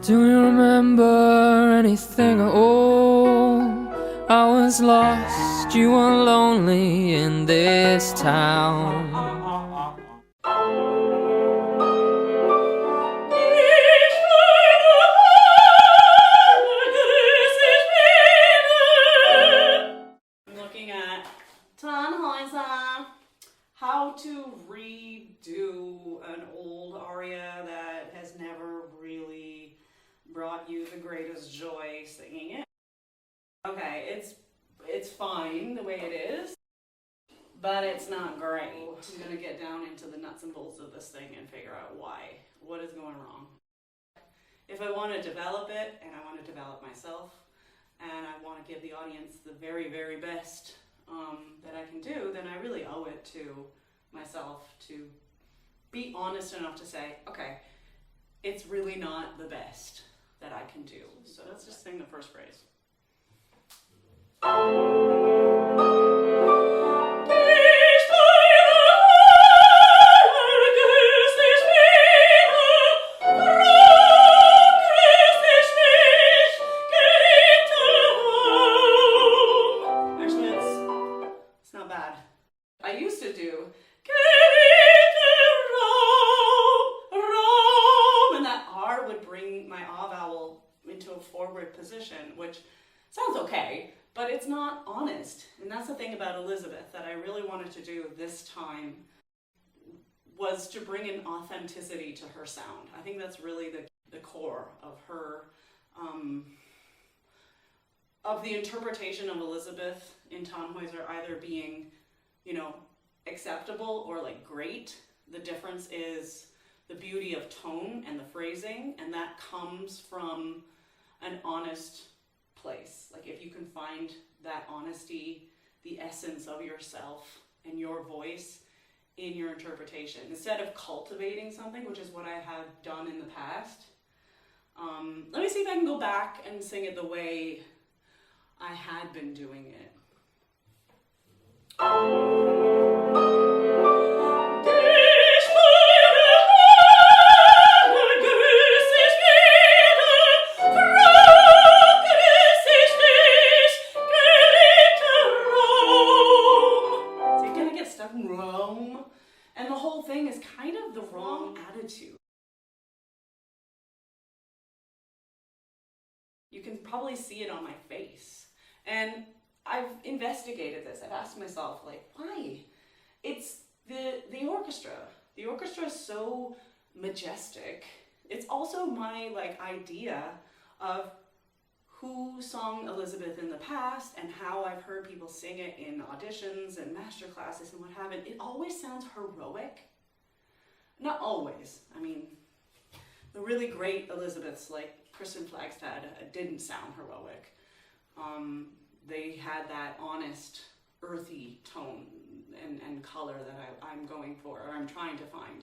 Do you remember anything at all? I was lost, you were lonely in this town. I'm looking at Tannhäuser, how to redo an old aria that has never really brought you the greatest joy singing it. Okay, it's fine the way it is, but it's not great. I'm gonna get down into the nuts and bolts of this thing and figure out why. What is going wrong? If I want to develop it, and I want to develop myself, and I want to give the audience the very, very best that I can do, then I really owe it to myself to be honest enough to say, okay, it's really not the best that I can do. So let's just sing the first phrase. I used to do and that R would bring my ah vowel into a forward position, which sounds okay, but it's not honest. And that's the thing about Elisabeth that I really wanted to do this time, was to bring an authenticity to her sound. I think that's really the core of her, of the interpretation of Elisabeth in Tannhäuser either being, you know, acceptable or like great. The difference is the beauty of tone and the phrasing, and that comes from an honest place. Like if you can find that honesty, the essence of yourself and your voice in your interpretation, instead of cultivating something, which is what I have done in the past. Let me see if I can go back and sing it the way I had been doing it. And the whole thing is kind of the wrong attitude. You can probably see it on my face. And I've investigated this. I've asked myself, like, why? It's the orchestra. The orchestra is so majestic. It's also my idea of who sung Elisabeth in the past and how I've heard people sing it in auditions and master classes and what have you. It always sounds heroic. Not always. I mean, the really great Elisabeths like Kristen Flagstad didn't sound heroic. They had that honest, earthy tone and color that I'm going for, or I'm trying to find.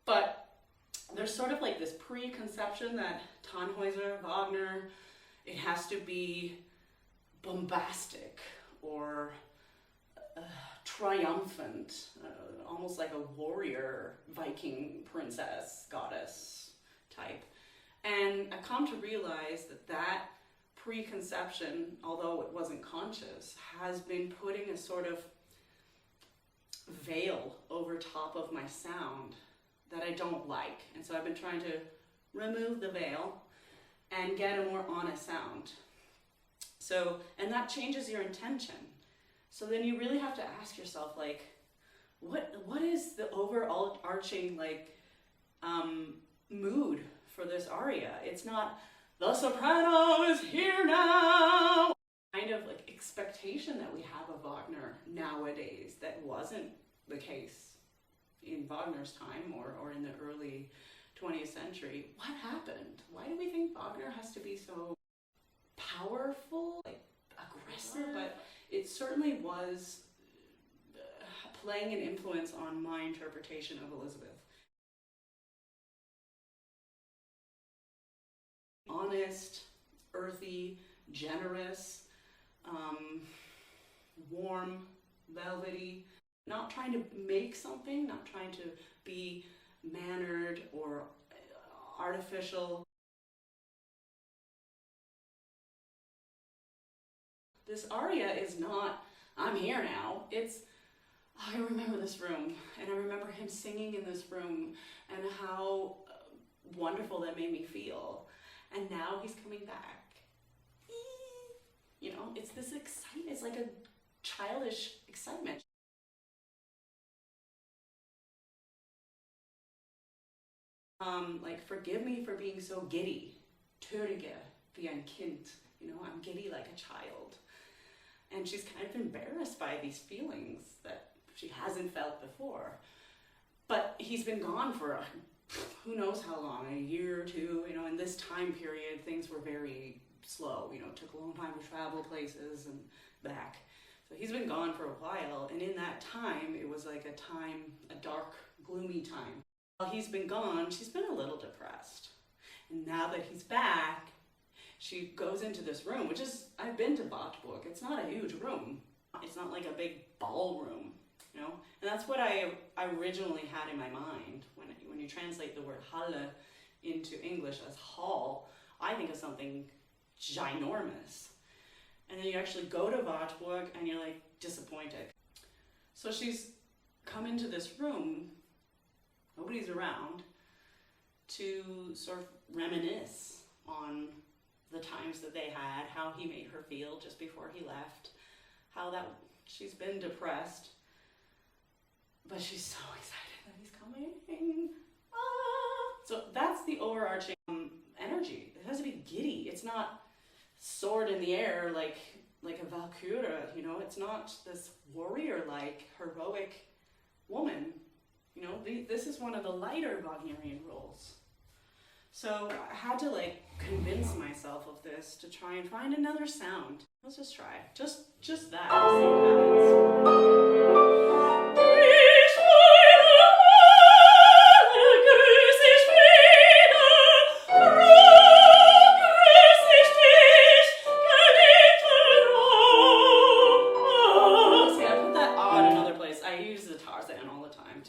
But there's sort of like this preconception that Tannhäuser, Wagner, it has to be bombastic or triumphant, almost like a warrior, Viking princess, goddess type. And I come to realize that preconception, although it wasn't conscious, has been putting a sort of veil over top of my sound that I don't like. And so I've been trying to remove the veil and get a more honest sound. So, and that changes your intention. So then you really have to ask yourself, like, what is the overarching mood for this aria? It's not, the soprano is here now, kind of like expectation that we have of Wagner nowadays that wasn't the case in Wagner's time or in the early 20th century. What happened? Why do we think Wagner has to be so powerful, like aggressive? But it certainly was playing an influence on my interpretation of Elisabeth. Honest, earthy, generous, warm, velvety. Not trying to make something, not trying to be mannered or artificial. This aria is not, I'm here now. It's, I remember this room, and I remember him singing in this room, and how wonderful that made me feel. And now he's coming back. You know, it's this excitement, it's like a childish excitement. Like, forgive me for being so giddy. Teure wie ein Kind. You know, I'm giddy like a child. And she's kind of embarrassed by these feelings that she hasn't felt before. But he's been gone for who knows how long, a year or two. You know, in this time period, things were very slow. You know, it took a long time to travel places and back. So he's been gone for a while, and in that time, it was like a dark, gloomy time. While he's been gone, she's been a little depressed. And now that he's back, she goes into this room, which is, I've been to Wartburg. It's not a huge room. It's not like a big ballroom, you know? And that's what I originally had in my mind. When you translate the word Halle into English as hall, I think of something ginormous. And then you actually go to Wartburg and you're like disappointed. So she's come into this room, nobody's around, to sort of reminisce on the times that they had, how he made her feel just before he left, how that she's been depressed, but she's so excited that he's coming. So that's the overarching energy. It has to be giddy. It's not sword in the air like a Valkyrie, you know. It's not this warrior-like heroic woman. You know, this is one of the lighter Wagnerian roles. So I had to like convince myself of this to try and find another sound. Let's just try. Just that. See what happens. See, I put that on another place. I use the Tarzan all the time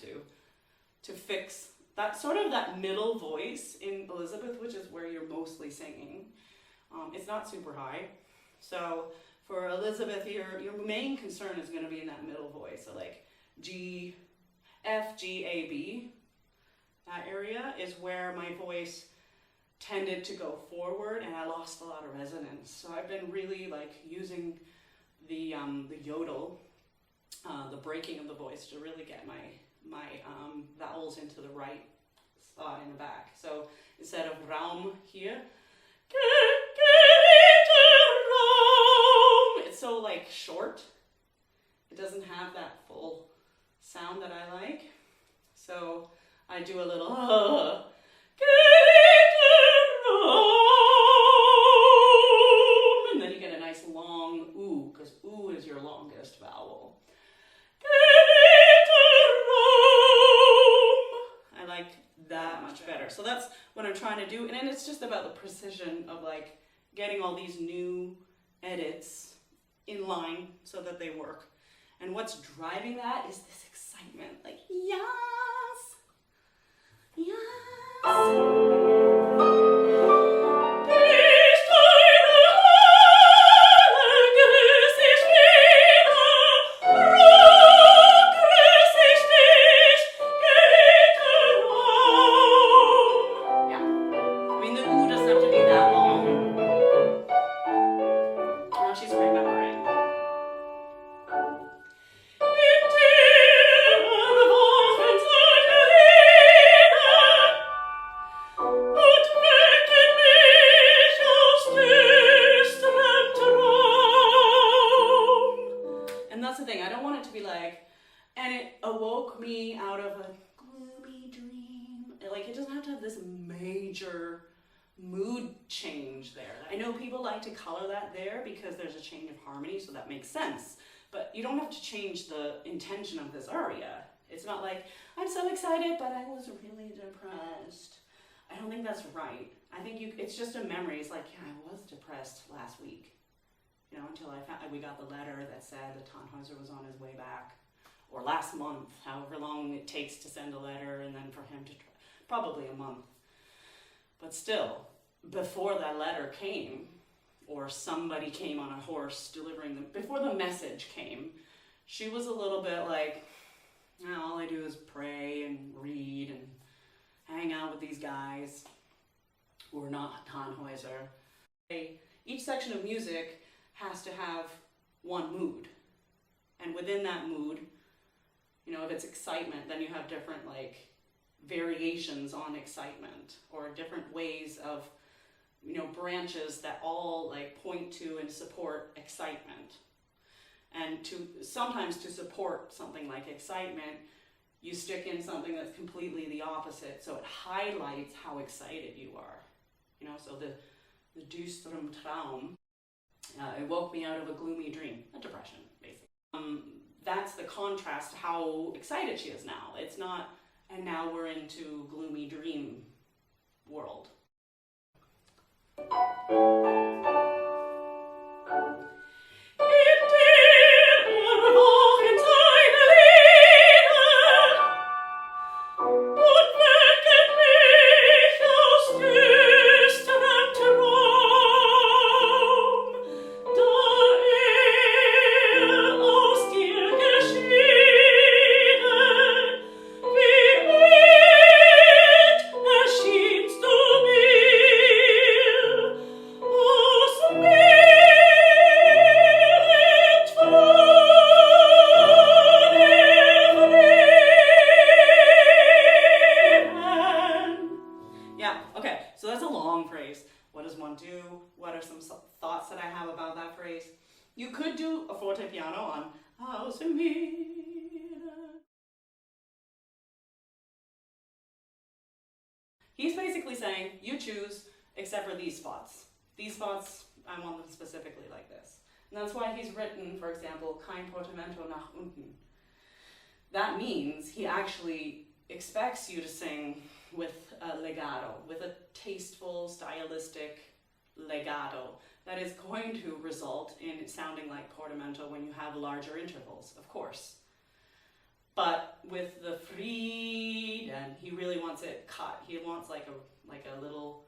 to fix that sort of that middle voice in Elisabeth, which is where you're mostly singing. It's not super high. So for Elisabeth, your main concern is going to be in that middle voice. So like G, F, G, A, B. That area is where my voice tended to go forward, and I lost a lot of resonance. So I've been really like using the yodel, the breaking of the voice, to really get my vowels into the right spot in the back. So instead of Raum here, it's so like short. It doesn't have that full sound that I like. So I do a little and then you get a nice long oo, because oo is your longest vowel. I like that much better. So that's what I'm trying to do. And then it's just about the precision of like getting all these new edits in line so that they work. And what's driving that is this excitement. Like, yes! Yes! Mood change there. I know people like to color that there because there's a change of harmony, so that makes sense. But you don't have to change the intention of this aria. It's not like, I'm so excited, but I was really depressed. I don't think that's right. I think it's just a memory. It's like, yeah, I was depressed last week. You know, until we got the letter that said the Tannhäuser was on his way back. or last month, however long it takes to send a letter, and then for him to probably a month. But still, before that letter came, or somebody came on a horse delivering them, before the message came, she was a little bit like, oh, all I do is pray and read and hang out with these guys who are not Tannhäuser. Each section of music has to have one mood. And within that mood, you know, if it's excitement, then you have different like variations on excitement, or different ways of, you know, branches that all like point to and support excitement. And sometimes to support something like excitement, you stick in something that's completely the opposite, so it highlights how excited you are. You know, so the düsteren Traum, it woke me out of a gloomy dream, a depression, basically. That's the contrast to how excited she is now. It's not, and now we're into gloomy dream world. You could do a forte piano on He's basically saying, you choose except for these spots. These spots, I want them specifically like this. And that's why he's written, for example, kein Portamento nach unten. That means he actually expects you to sing with a legato, with a tasteful, stylistic legato that is going to result in it sounding like Portamento when you have larger intervals, of course. But with the Frieden, he really wants it cut. He wants like a little,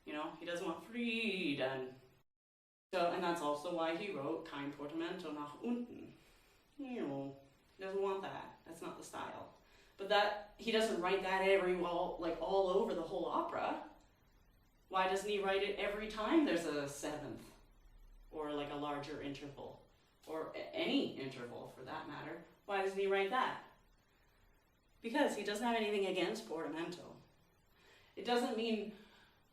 you know, he doesn't want Frieden. So, and that's also why he wrote kein Portamento nach unten. You know, he doesn't want that. That's not the style. But that, he doesn't write that all over the whole opera. Why doesn't he write it every time there's a seventh? Or like a larger interval? Or any interval for that matter? Why doesn't he write that? Because he doesn't have anything against Portamento. It doesn't mean,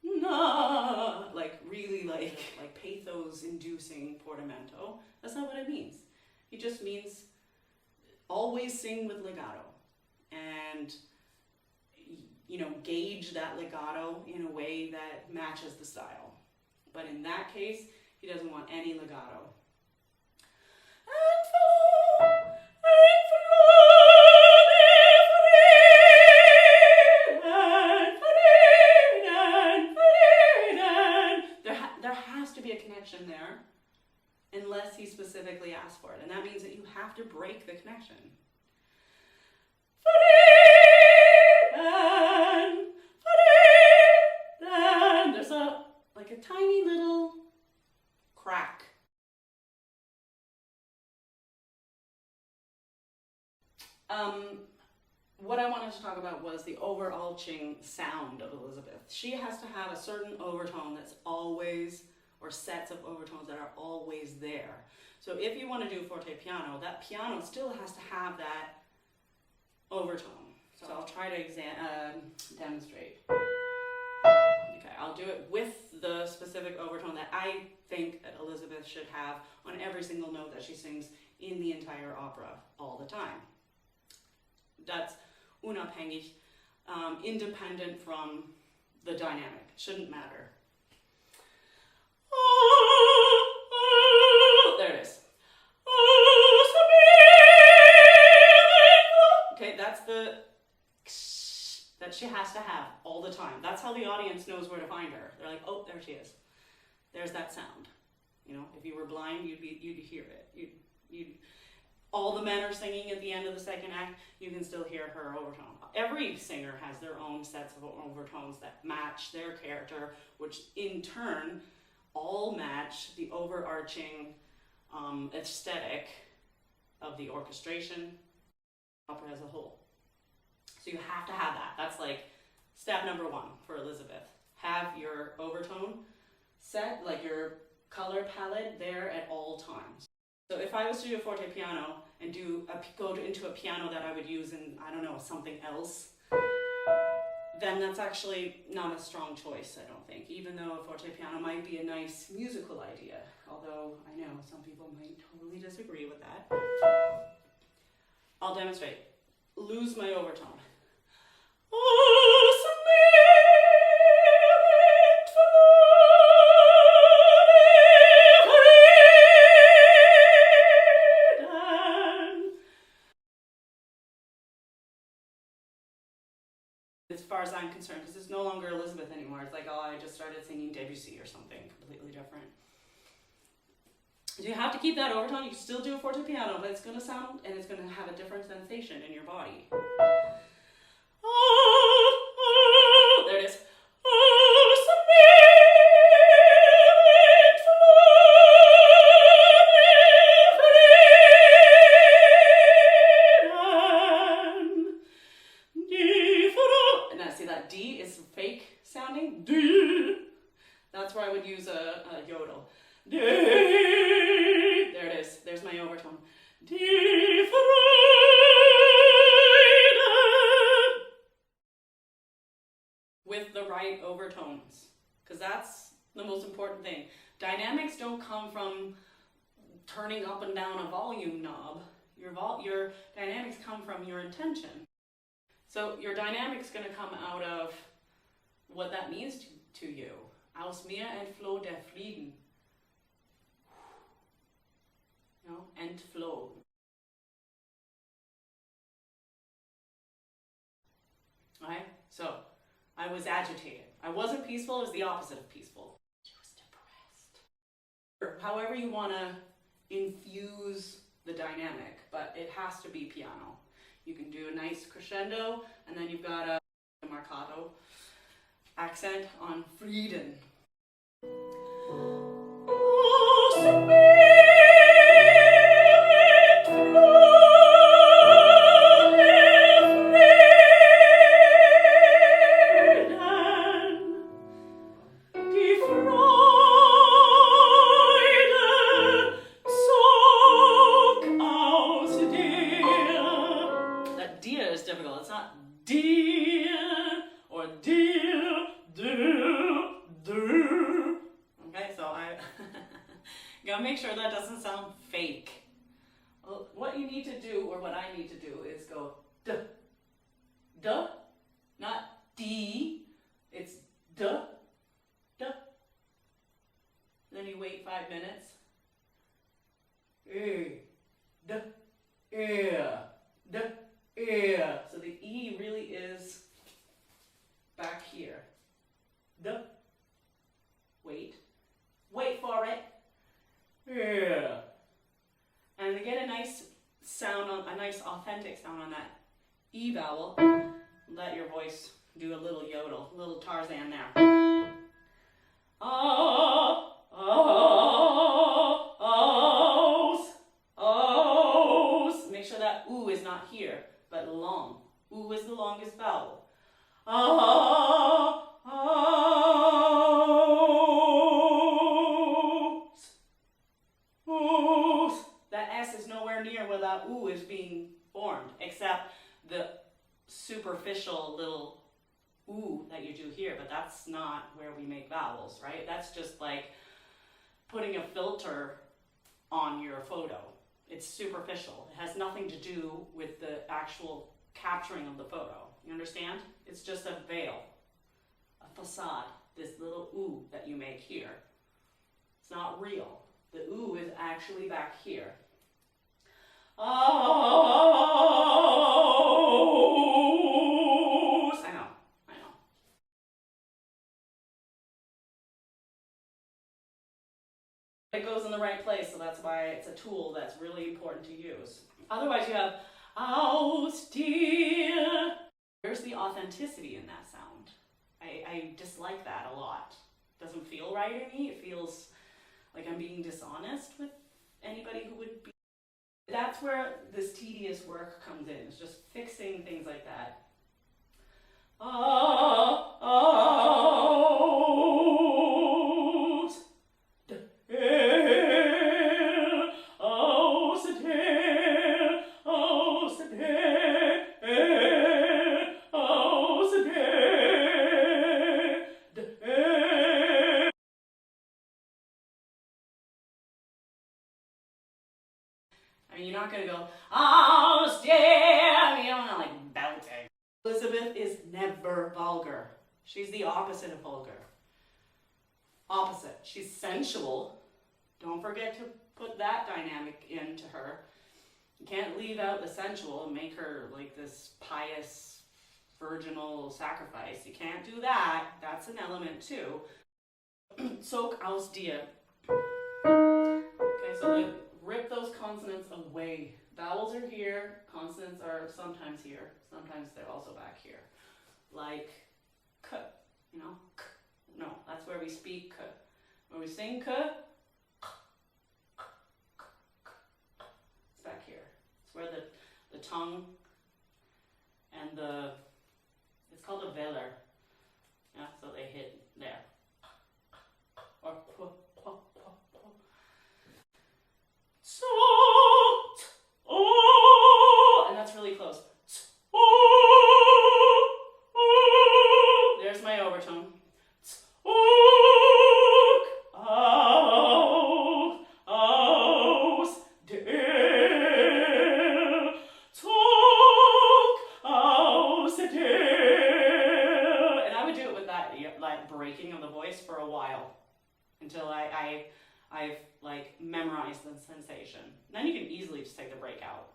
nah, like really like pathos-inducing Portamento. That's not what it means. He just means always sing with legato. And, you know, gauge that legato in a way that matches the style. But in that case, he doesn't want any legato. There has to be a connection there, unless he specifically asks for it. And that means that you have to break the connection. There's a tiny little crack. What I wanted to talk about was the overarching sound of Elisabeth. She has to have a certain overtone that's always, or sets of overtones that are always there. So if you want to do forte piano, that piano still has to have that overtone. So I'll try to demonstrate. Okay, I'll do it with the specific overtone that I think that Elisabeth should have on every single note that she sings in the entire opera all the time. That's unabhängig, independent from the dynamic. Shouldn't matter. There it is. Okay, that's the that she has to have all the time. That's how the audience knows where to find her. They're like, oh, there she is. There's that sound. You know, if you were blind, you'd hear it. all the men are singing at the end of the second act, you can still hear her overtone. Every singer has their own sets of overtones that match their character, which in turn all match the overarching aesthetic of the orchestration, opera as a whole. So you have to have that. That's like step number one for Elisabeth. Have your overtone set, like your color palette, there at all times. So if I was to do a forte piano and go into a piano that I would use in, I don't know, something else, then that's actually not a strong choice, I don't think, even though a forte piano might be a nice musical idea, although I know some people might totally disagree with that. I'll demonstrate. Lose my overtone. As far as I'm concerned, because it's no longer Elisabeth anymore. It's like, oh, I just started singing Debussy or something completely different. So you have to keep that overtone. You can still do a forte piano, but it's going to sound and it's going to have a different sensation in your body. There it is. And now see that D is fake sounding. D. That's where I would use a yodel. D. There it is. There's my overtone. D. With the right overtones, because that's the most important thing. Dynamics don't come from turning up and down a volume knob. Your dynamics come from your intention. So your dynamic's going to come out of what that means to you. Aus mir entfloh der Frieden. You know, entflow. Alright, so I was agitated. I wasn't peaceful, it was the opposite of peaceful. She was depressed. However you want to infuse the dynamic, but it has to be piano. You can do a nice crescendo, and then you've got a marcato accent on Frieden. Make sure that doesn't sound fake. Well, what you need to do, or what I need to do, is go duh, duh, not D. It's duh, duh. Then you wait 5 minutes. Duh, duh, so the E really is back here. Duh. Wait for it. Yeah. And to get a nice sound on a nice authentic sound on that E vowel, let your voice do a little yodel, a little Tarzan there. Make sure that ooh is not here, but long. Ooh is the longest vowel. That S is nowhere near where that ooh is being formed, except the superficial little ooh that you do here, but that's not where we make vowels, right? That's just like putting a filter on your photo. It's superficial. It has nothing to do with the actual capturing of the photo. You understand? It's just a veil, a facade, this little ooh that you make here. It's not real. The ooh is actually back here. I know. It goes in the right place, so that's why it's a tool that's really important to use. Otherwise you have austere. There's the authenticity in that sound. I dislike that a lot. It doesn't feel right to me. It feels like I'm being dishonest with anybody who would be. That's where this tedious work comes in. It's just fixing things like that. I mean, you're not gonna go, austere, you don't know, like belting. Elisabeth is never vulgar. She's the opposite of vulgar. Opposite. She's sensual. Don't forget to put that dynamic into her. You can't leave out the sensual and make her like this pious, virginal sacrifice. You can't do that. That's an element too. Soak aus dir. Okay, so rip those consonants away. Vowels are here, consonants are sometimes here, sometimes they're also back here. Like k, you know, k. No, that's where we speak k. When we sing k, it's back here. It's where the tongue and it's called a velar. Yeah, so they hit there. Or qu. So, and that's really close. There's my overtone. And I would do it with that breaking of the voice for a while until I've like memorized the sensation. And then you can easily just take the break out.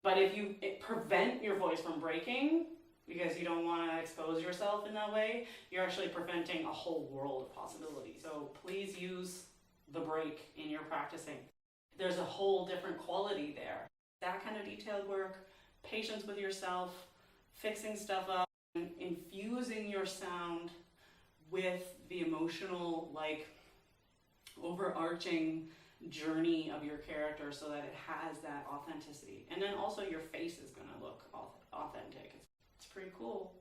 But if you prevent your voice from breaking because you don't want to expose yourself in that way, you're actually preventing a whole world of possibilities. So please use the break in your practicing. There's a whole different quality there. That kind of detailed work, patience with yourself, fixing stuff up, and infusing your sound with the emotional, like, overarching journey of your character so that it has that authenticity. And then also your face is going to look authentic. It's pretty cool.